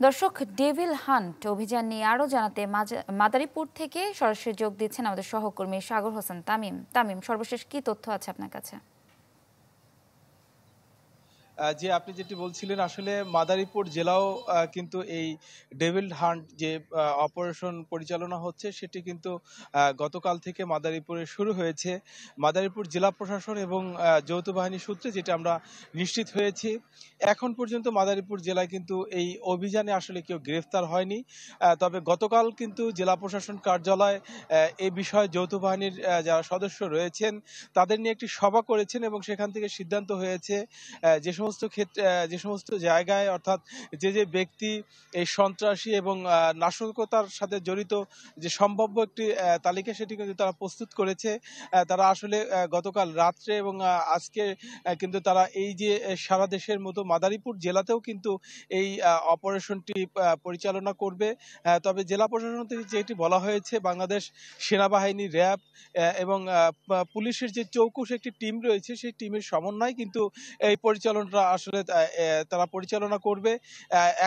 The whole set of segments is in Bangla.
দর্শক, ডেভিল হান্ট অভিযান নিয়ে আরও জানাতে মাদারীপুর থেকে সরাসরি যোগ দিচ্ছেন আমাদের সহকর্মী সাগর হোসেন তামিম। তামিম, সর্বশেষ কি তথ্য আছে আপনার কাছে? যে আপনি যেটি বলছিলেন, আসলে মাদারীপুর জেলাও কিন্তু এই ডেভিল হান্ট যে অপারেশন পরিচালনা হচ্ছে সেটি কিন্তু গতকাল থেকে মাদারীপুরে শুরু হয়েছে। মাদারীপুর জেলা প্রশাসন এবং যৌথ বাহিনী সূত্রে যেটা আমরা নিশ্চিত হয়েছি, এখন পর্যন্ত মাদারীপুর জেলায় কিন্তু এই অভিযানে আসলে কেউ গ্রেফতার হয়নি। তবে গতকাল কিন্তু জেলা প্রশাসন কার্যালয় এই বিষয়ে যৌথ বাহিনীর যারা সদস্য রয়েছেন তাদের নিয়ে একটি সভা করেছেন এবং সেখান থেকে সিদ্ধান্ত হয়েছে যে সমস্ত জায়গায়, অর্থাৎ যে ব্যক্তি এই সন্ত্রাসী এবং নাশকতার সাথে জড়িত যে সম্ভাব্য একটি তালিকা সেটি কিন্তু তারা প্রস্তুত করেছে। তারা আসলে গতকাল রাত্রে এবং আজকে কিন্তু তারা এই যে সারা দেশের মতো মাদারীপুর জেলাতেও কিন্তু এই অপারেশনটি পরিচালনা করবে। তবে জেলা প্রশাসন থেকে যেটি বলা হয়েছে, বাংলাদেশ সেনাবাহিনী, র্যাব এবং পুলিশের যে চৌকুশ একটি টিম রয়েছে সেই টিমের সমন্বয় কিন্তু এই পরিচালনাটা আসলে তারা পরিচালনা করবে।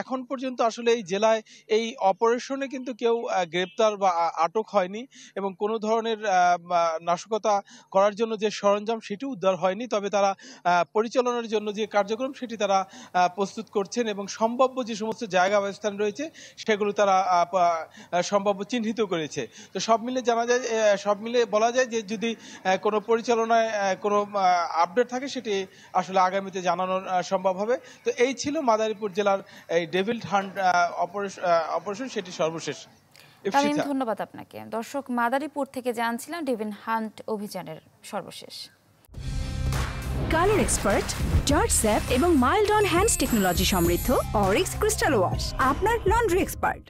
এখন পর্যন্ত আসলে এই জেলায় এই অপারেশনে কিন্তু কেউ গ্রেপ্তার বা আটক হয়নি এবং কোনো ধরনের নাশকতা করার জন্য যে সরঞ্জাম সেটি উদ্ধার হয়নি। তবে তারা পরিচালনার জন্য যে কার্যক্রম সেটি তারা প্রস্তুত করছেন এবং সম্ভাব্য যে সমস্ত জায়গা বা স্থান রয়েছে সেগুলো তারা সম্ভাব্য চিহ্নিত করেছে। তো সব মিলে বলা যায় যে যদি কোনো পরিচালনায় কোনো আপডেট থাকে সেটি আসলে আগামীতে জানানো সম্ভব হবে। তো এই ছিল মাদারীপুর জেলার এই ডেভিল হান্ট অপারেশন, সেটি সর্বশেষ। তামিম, ধন্যবাদ আপনাকে। দর্শক, মাদারীপুর থেকে জানছিলাম ডেভিল হান্ট অভিযানের সর্বশেষ। কালার এক্সপার্ট, জর্জ স্যাপ এবং মাইল্ড অন হ্যান্ডস টেকনোলজি সমৃদ্ধ অরিক্স ক্রিস্টাল ওয়াশ আপনার লন্ড্রি এক্সপার্ট।